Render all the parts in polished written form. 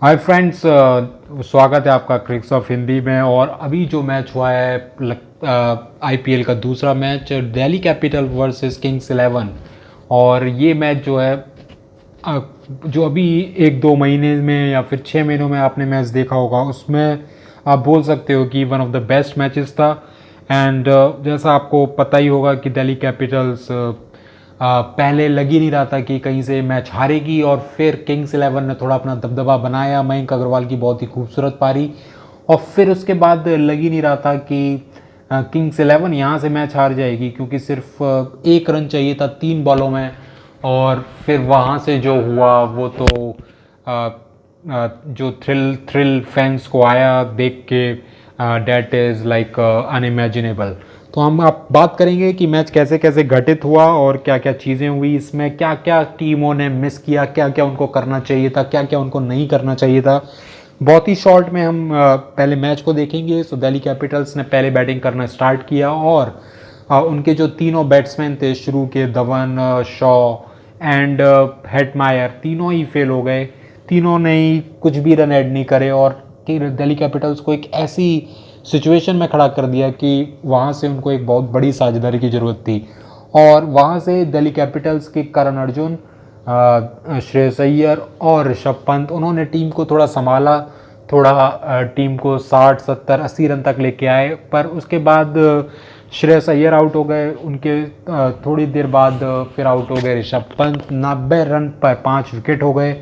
Hi friends, स्वागत है आपका क्रिक्स ऑफ हिंदी में। और अभी जो मैच हुआ है आईपीएल का दूसरा match, Delhi capital versus Kings 11। और ये मैच जो है अ, जो अभी एक दो महीने में या फिर 6 महीनों में आपने मैच देखा होगा, उसमें आप बोल सकते हो कि one of the best matches था। एंड जैसा आपको पता ही होगा कि दिल्ली कैपिटल्स पहले लग ही नहीं रहा था कि कहीं से मैच हारेगी, और फिर किंग्स 11 ने थोड़ा अपना दबदबा बनाया, मयंक अग्रवाल की बहुत ही खूबसूरत पारी। और फिर उसके बाद लग ही नहीं रहा था कि किंग्स 11 यहाँ से मैच हार जाएगी, क्योंकि सिर्फ एक रन चाहिए था 3 बॉलों में। और फिर वहाँ से जो हुआ वो तो जो थ्रिल थ्रिल फैंस को आया देख के, डेट इज़ लाइक अनइमेजिनेबल। तो हम आप बात करेंगे कि मैच कैसे कैसे घटित हुआ और क्या क्या चीज़ें हुई इसमें, क्या क्या टीमों ने मिस किया, क्या क्या उनको करना चाहिए था, क्या क्या उनको नहीं करना चाहिए था। बहुत ही शॉर्ट में हम पहले मैच को देखेंगे। सो दिल्ली कैपिटल्स ने पहले बैटिंग करना स्टार्ट किया, और उनके जो तीनों बैट्समैन थे शुरू के, धवन, शॉ एंड हेटमायर, तीनों ही फेल हो गए। तीनों ने ही कुछ भी रन ऐड नहीं करे, और दिल्ली कैपिटल्स को एक ऐसी सिचुएशन में खड़ा कर दिया कि वहाँ से उनको एक बहुत बड़ी साझेदारी की ज़रूरत थी। और वहाँ से दिल्ली कैपिटल्स के करण अर्जुन, श्रेयस अय्यर और ऋषभ पंत, उन्होंने टीम को थोड़ा संभाला, थोड़ा टीम को 60 70 80 रन तक लेके आए। पर उसके बाद श्रेयस अय्यर आउट हो गए, उनके थोड़ी देर बाद फिर आउट हो गए ऋषभ पंत। 90 रन पर 5 विकेट हो गए।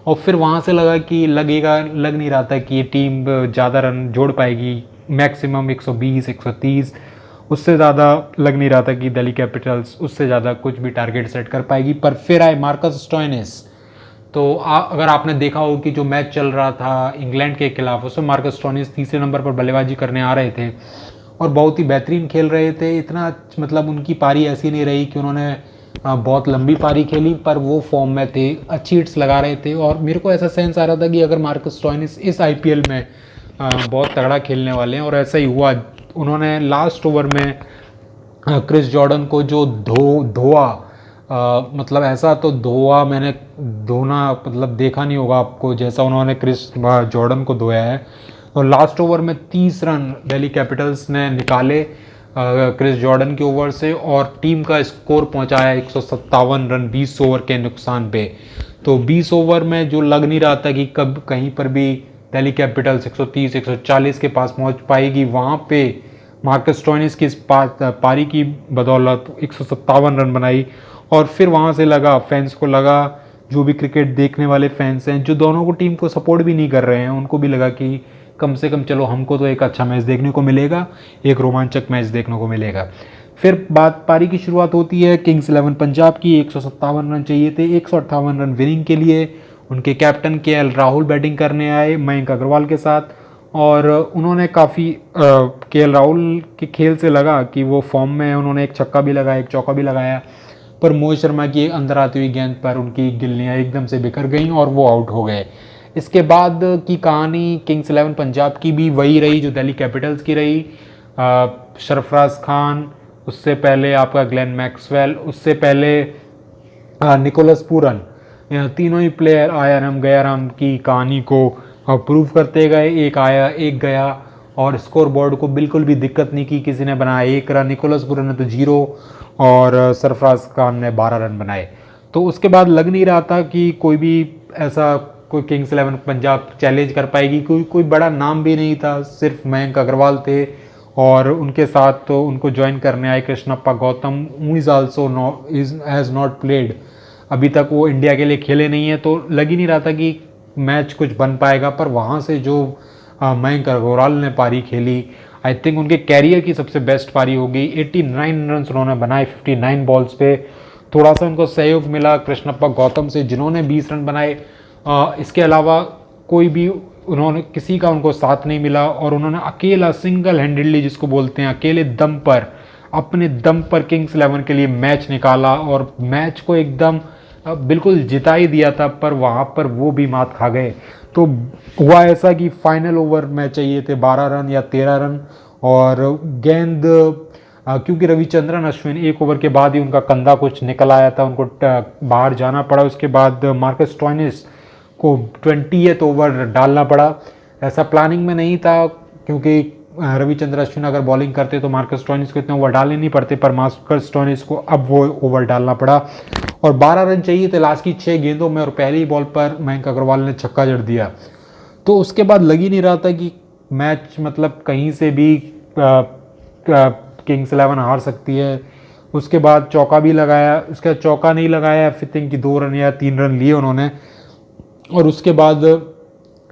और फिर वहाँ से लग नहीं रहा था कि ये टीम ज़्यादा रन जोड़ पाएगी। मैक्सिमम 120 130, उससे ज़्यादा लग नहीं रहा था कि दिल्ली कैपिटल्स उससे ज़्यादा कुछ भी टारगेट सेट कर पाएगी। पर फिर आए मार्कस स्टोइनिस। तो अगर आपने देखा हो कि जो मैच चल रहा था इंग्लैंड के खिलाफ, उसमें मार्कस स्टोइनिस तीसरे नंबर पर बल्लेबाजी करने आ रहे थे और बहुत ही बेहतरीन खेल रहे थे। इतना मतलब उनकी पारी ऐसी नहीं रही कि उन्होंने बहुत लंबी पारी खेली, पर वो फॉर्म में थे, अच्छी हिट्स लगा रहे थे। और मेरे को ऐसा सेंस आ रहा था कि अगर मार्कस स्टोइनिस इस आईपीएल में बहुत तगड़ा खेलने वाले हैं, और ऐसा ही हुआ। उन्होंने लास्ट ओवर में क्रिस जॉर्डन को जो धोआ, मतलब ऐसा तो धोआ मैंने धोना मतलब देखा नहीं होगा आपको, जैसा उन्होंने क्रिस जॉर्डन को धोया है। और लास्ट ओवर में 30 रन दिल्ली कैपिटल्स ने निकाले क्रिस जॉर्डन के ओवर से, और टीम का स्कोर पहुंचाया 157 रन 20 ओवर के नुकसान पे। तो 20 ओवर में जो लग नहीं रहा था कि कब कहीं पर भी दिल्ली कैपिटल्स 130 140 के पास पहुंच पाएगी, वहाँ पे मार्कस स्टोइनिस की इस पारी की बदौलत 157 रन बनाई। और फिर वहाँ से लगा, फैंस को लगा, जो भी क्रिकेट देखने वाले फैंस हैं, जो दोनों को टीम को सपोर्ट भी नहीं कर रहे हैं, उनको भी लगा कि कम से कम चलो हमको तो एक अच्छा मैच देखने को मिलेगा, एक रोमांचक मैच देखने को मिलेगा। फिर बात पारी की शुरुआत होती है किंग्स 11 पंजाब की। 157 रन चाहिए थे, 158 रन विनिंग के लिए। उनके कैप्टन केएल राहुल बैटिंग करने आए मयंक अग्रवाल के साथ, और उन्होंने काफ़ी केएल राहुल के खेल से लगा कि वो फॉर्म में है। उन्होंने एक छक्का भी लगाया, एक चौका भी लगाया, पर मोहित शर्मा की अंदर आती हुई गेंद पर उनकी गिल्लियाँ एकदम से बिखर गईं और वो आउट हो गए। इसके बाद की कहानी किंग्स 11 पंजाब की भी वही रही जो दिल्ली कैपिटल्स की रही। सरफराज खान, उससे पहले आपका ग्लेन मैक्सवेल, उससे पहले निकोलस पूरन, तीनों ही प्लेयर आयाराम गयाराम की कहानी को प्रूव करते गए। एक आया एक गया, और स्कोर बोर्ड को बिल्कुल भी दिक्कत नहीं की। किसी ने बनाया 1 रन, निकोलस पूरन ने तो 0, और सरफराज खान ने 12 रन बनाए। तो उसके बाद लग नहीं रहा था कि कोई भी ऐसा कोई किंग्स 11 पंजाब चैलेंज कर पाएगी। कोई बड़ा नाम भी नहीं था, सिर्फ मयंक अग्रवाल थे, और उनके साथ तो उनको ज्वाइन करने आए Krishnappa Gautam, is also has not played. अभी तक वो इंडिया के लिए खेले नहीं है, तो लग ही नहीं रहा था कि मैच कुछ बन पाएगा। पर वहाँ से जो मयंक अग्रवाल ने पारी खेली, आई थिंक उनके कैरियर की सबसे बेस्ट पारी होगी। 89 रन उन्होंने बनाए 59 बॉल्स पे। थोड़ा सा उनको सहयोग मिला कृष्णप्पा गौतम से, जिन्होंने 20 रन बनाए। इसके अलावा कोई भी उन्होंने किसी का उनको साथ नहीं मिला, और उन्होंने अकेला सिंगल हैंडेडली, जिसको बोलते हैं अकेले दम पर, अपने दम पर किंग्स 11 के लिए मैच निकाला, और मैच को एकदम बिल्कुल जिता ही दिया था। पर वहाँ पर वो भी मात खा गए। तो हुआ ऐसा कि फाइनल ओवर में चाहिए थे 12 रन या 13 रन, और गेंद क्योंकि रविचंद्रन अश्विन 1 ओवर के बाद ही उनका कंधा कुछ निकल आया था, उनको बाहर जाना पड़ा। उसके बाद मार्कस स्टोइनिस को 20th ओवर डालना पड़ा। ऐसा प्लानिंग में नहीं था, क्योंकि रविचंद्र अश्विन अगर बॉलिंग करते तो मार्कस स्टोइनिस को इतने ओवर डालने नहीं पड़ते, पर मार्कस स्टोइनिस को अब वो ओवर डालना पड़ा और 12 रन चाहिए थे लास्ट की 6 गेंदों में, और पहली बॉल पर मयंक अग्रवाल ने छक्का जड़ दिया। तो उसके बाद लग ही नहीं रहा था कि मैच मतलब कहीं से भी किंग्स 11 हार सकती है। उसके बाद चौका भी लगाया, उसका चौका नहीं लगाया, फिर थिंक कि 2 रन या 3 रन लिए उन्होंने, और उसके बाद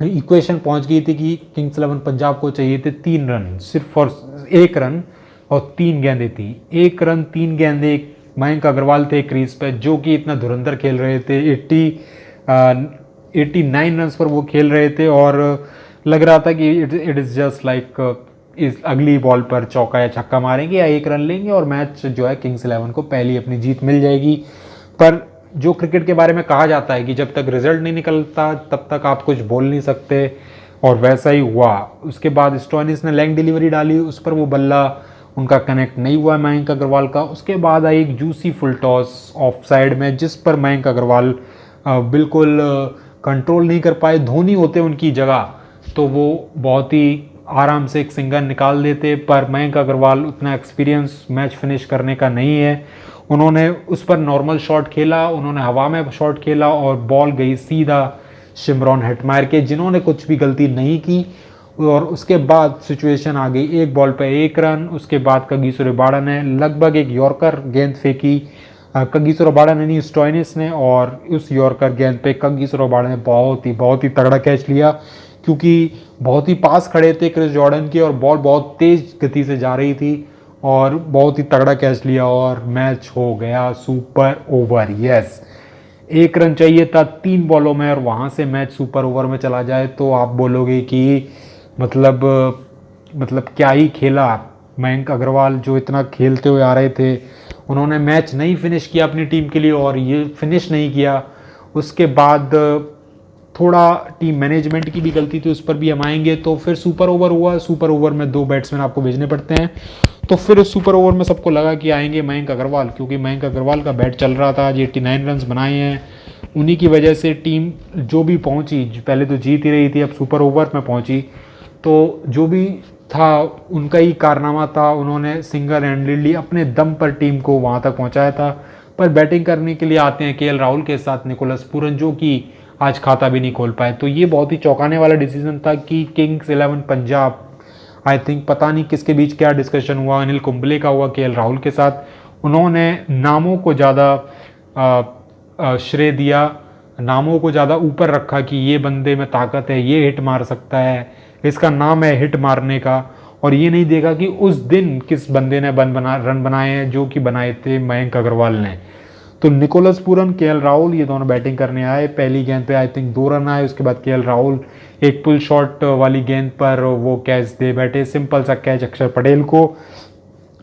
इक्वेशन पहुंच गई थी कि किंग्स 11 पंजाब को चाहिए थे 3 रन, सिर्फ और 1 रन और 3 गेंदें थी। 1 रन 3 गेंदें, मयंक अग्रवाल थे क्रीज पे जो कि इतना धुरंधर खेल रहे थे। 89 रन पर वो खेल रहे थे, और लग रहा था कि इट इज़ जस्ट लाइक इस अगली बॉल पर चौका या छक्का मारेंगे या 1 रन लेंगे और मैच जो है किंग्स 11 को पहली अपनी जीत मिल जाएगी। पर जो क्रिकेट के बारे में कहा जाता है कि जब तक रिजल्ट नहीं निकलता तब तक आप कुछ बोल नहीं सकते, और वैसा ही हुआ। उसके बाद स्टोइनिस ने लेग डिलीवरी डाली, उस पर वो बल्ला उनका कनेक्ट नहीं हुआ मयंक अग्रवाल का। उसके बाद आई एक juicy full toss of side में, जिस पर मयंक अग्रवाल बिल्कुल कंट्रोल नहीं कर पाए। धोनी होते उनकी जगह तो वो बहुत ही आराम से एक सिंगल निकाल देते, पर मयंक अग्रवाल उतना एक्सपीरियंस मैच फिनिश करने का नहीं है। उन्होंने उस पर नॉर्मल शॉट खेला, उन्होंने हवा में शॉट खेला और बॉल गई सीधा शिमरॉन हेटमायर के, जिन्होंने कुछ भी गलती नहीं की। और उसके बाद सिचुएशन आ गई, एक बॉल पे 1 रन। उसके बाद कगिसो रबाडा ने लगभग एक यॉर्कर गेंद फेंकी, कगिसो रबाडा ने नहीं, स्टोइनिस ने, और उस यॉर्कर गेंद पे कगिसो रबाडा ने बहुत ही तगड़ा कैच लिया, क्योंकि बहुत ही पास खड़े थे क्रिस जॉर्डन के और बॉल बहुत तेज गति से जा रही थी, और बहुत ही तगड़ा कैच लिया और मैच हो गया सुपर ओवर। यस, 1 रन चाहिए था 3 बॉलों में, और वहाँ से मैच सुपर ओवर में चला जाए तो आप बोलोगे कि मतलब क्या ही खेला। मयंक अग्रवाल जो इतना खेलते हुए आ रहे थे, उन्होंने मैच नहीं फिनिश किया अपनी टीम के लिए, और ये फिनिश नहीं किया। उसके बाद थोड़ा टीम मैनेजमेंट की भी गलती थी, उस पर भी हम आएंगे। तो फिर सुपर ओवर हुआ, सुपर ओवर में 2 बैट्समैन आपको भेजने पड़ते हैं। तो फिर उस सुपर ओवर में सबको लगा कि आएंगे मयंक अग्रवाल, क्योंकि मयंक अग्रवाल का बैट चल रहा था। आज 89 रन बनाए हैं, उन्हीं की वजह से टीम जो भी पहुंची, पहले तो जीत ही रही थी, अब सुपर ओवर में पहुंची, तो जो भी था उनका ही कारनामा था। उन्होंने सिंगल हैंडेडली अपने दम पर टीम को वहां तक पहुंचाया था। पर बैटिंग करने के लिए आते हैं केएल राहुल के साथ निकोलस पूरन, जो कि आज खाता भी नहीं खोल पाए। तो ये बहुत ही चौंकाने वाला डिसीजन था कि किंग्स 11 पंजाब, आई थिंक पता नहीं किसके बीच क्या डिस्कशन हुआ, अनिल कुंबले का हुआ केएल राहुल के साथ, उन्होंने नामों को ज़्यादा श्रेय दिया, नामों को ज़्यादा ऊपर रखा कि ये बंदे में ताकत है, ये हिट मार सकता है, इसका नाम है हिट मारने का, और ये नहीं देखा कि उस दिन किस बंदे ने रन बनाए हैं, जो कि बनाए थे मयंक अग्रवाल ने। तो निकोलस पूरन, केएल राहुल, ये दोनों बैटिंग करने आए। पहली गेंद पे आई थिंक 2 रन आए। उसके बाद केएल राहुल एक पुल शॉट वाली गेंद पर वो कैच दे बैठे, सिंपल सा कैच अक्षर पटेल को।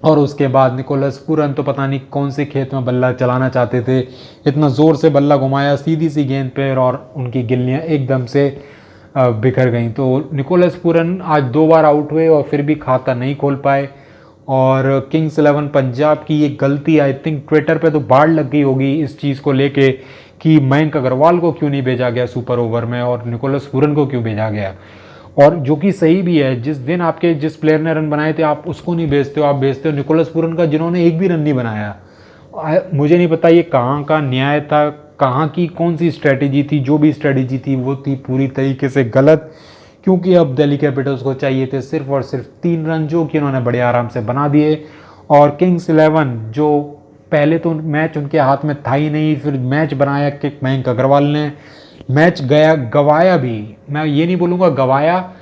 और उसके बाद निकोलस पूरन तो पता नहीं कौन से खेत में बल्ला चलाना चाहते थे, इतना ज़ोर से बल्ला घुमाया सीधी सी गेंद पर, और उनकी गिल्लियाँ एकदम से बिखर गई। तो निकोलस पूरन आज 2 बार आउट हुए और फिर भी खाता नहीं खोल पाए। और किंग्स 11 पंजाब की ये गलती, आई थिंक ट्विटर पे तो बाढ़ लग गई होगी इस चीज़ को लेके कि मयंक अग्रवाल को क्यों नहीं भेजा गया सुपर ओवर में और निकोलस पूरन को क्यों भेजा गया, और जो कि सही भी है। जिस दिन आपके जिस प्लेयर ने रन बनाए थे आप उसको नहीं भेजते हो, आप भेजते हो निकोलस पूरन का जिन्होंने एक भी रन नहीं बनाया। मुझे नहीं पता ये कहाँ का न्याय था, कहाँ की कौन सी स्ट्रेटेजी थी। जो भी स्ट्रेटेजी थी वो थी पूरी तरीके से गलत, क्योंकि अब दिल्ली कैपिटल्स को चाहिए थे सिर्फ और सिर्फ 3 रन, जो कि उन्होंने बड़े आराम से बना दिए। और किंग्स 11 जो पहले तो मैच उनके हाथ में था ही नहीं, फिर मैच बनाया कि मयंक अग्रवाल ने, मैच गवाया भी, मैं ये नहीं बोलूँगा गवाया,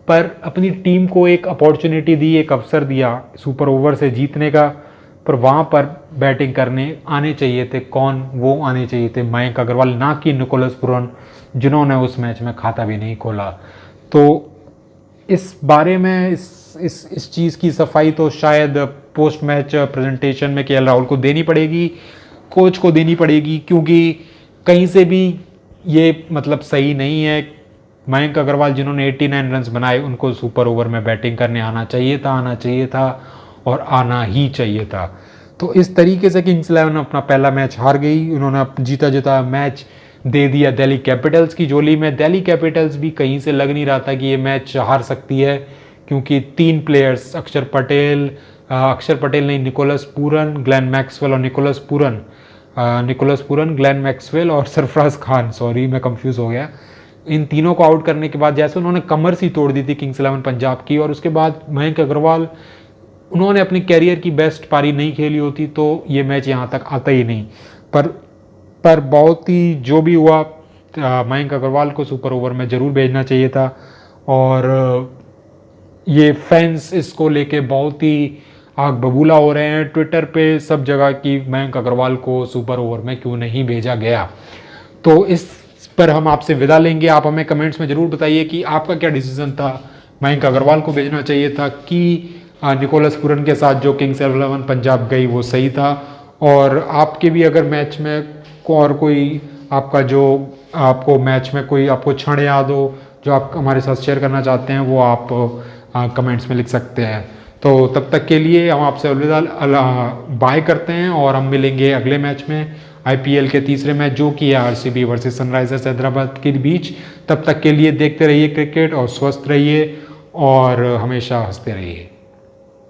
पर अपनी टीम को एक अपॉर्चुनिटी दी, एक अवसर दिया सुपर ओवर से जीतने का। पर वहाँ पर बैटिंग करने आने चाहिए थे कौन, वो आने चाहिए थे मयंक अग्रवाल, ना कि निकोलस पूरन, जिन्होंने उस मैच में खाता भी नहीं खोला। तो इस बारे में इस चीज़ की सफाई तो शायद पोस्ट मैच प्रेजेंटेशन में केएल राहुल को देनी पड़ेगी, कोच को देनी पड़ेगी, क्योंकि कहीं से भी ये मतलब सही नहीं है। मयंक अग्रवाल जिन्होंने 89 रन बनाए, उनको सुपर ओवर में बैटिंग करने आना चाहिए था और आना ही चाहिए था। तो इस तरीके से किंग्स 11 अपना पहला मैच हार गई। उन्होंने जीता मैच दे दिया दिल्ली कैपिटल्स की झोली में। दिल्ली कैपिटल्स भी कहीं से लग नहीं रहा था कि ये मैच हार सकती है, क्योंकि 3 प्लेयर्स अक्षर पटेल नहीं, निकोलस पूरन, ग्लेन मैक्सवेल और निकोलस पूरन, ग्लेन मैक्सवेल और सरफराज खान, सॉरी मैं कंफ्यूज हो गया। इन तीनों को आउट करने के बाद जैसे उन्होंने कमर सी तोड़ दी थी किंग्स 11 पंजाब की, और उसके बाद मयंक अग्रवाल, उन्होंने अपनी कैरियर की बेस्ट पारी नहीं खेली होती तो ये मैच यहाँ तक आता ही नहीं। पर बहुत ही जो भी हुआ, मयंक अग्रवाल को सुपर ओवर में ज़रूर भेजना चाहिए था। और ये फैंस इसको लेके बहुत ही आग बबूला हो रहे हैं ट्विटर पे सब जगह कि मयंक अग्रवाल को सुपर ओवर में क्यों नहीं भेजा गया। तो इस पर हम आपसे विदा लेंगे। आप हमें कमेंट्स में ज़रूर बताइए कि आपका क्या डिसीजन था, मयंक अग्रवाल को भेजना चाहिए था कि निकोलस पूरन के साथ जो किंग्स 11 पंजाब गई वो सही था। और आपके भी अगर मैच में और कोई आपका जो आपको मैच में कोई आपको क्षण याद हो जो आप हमारे साथ शेयर करना चाहते हैं, वो आप कमेंट्स में लिख सकते हैं। तो तब तक के लिए हम आपसे अलविदा बाय करते हैं और हम मिलेंगे अगले मैच में, आईपीएल के तीसरे मैच जो कि है आरसीबी वर्सेस सनराइजर्स हैदराबाद के बीच। तब तक के लिए देखते रहिए क्रिकेट और स्वस्थ रहिए और हमेशा हंसते रहिए।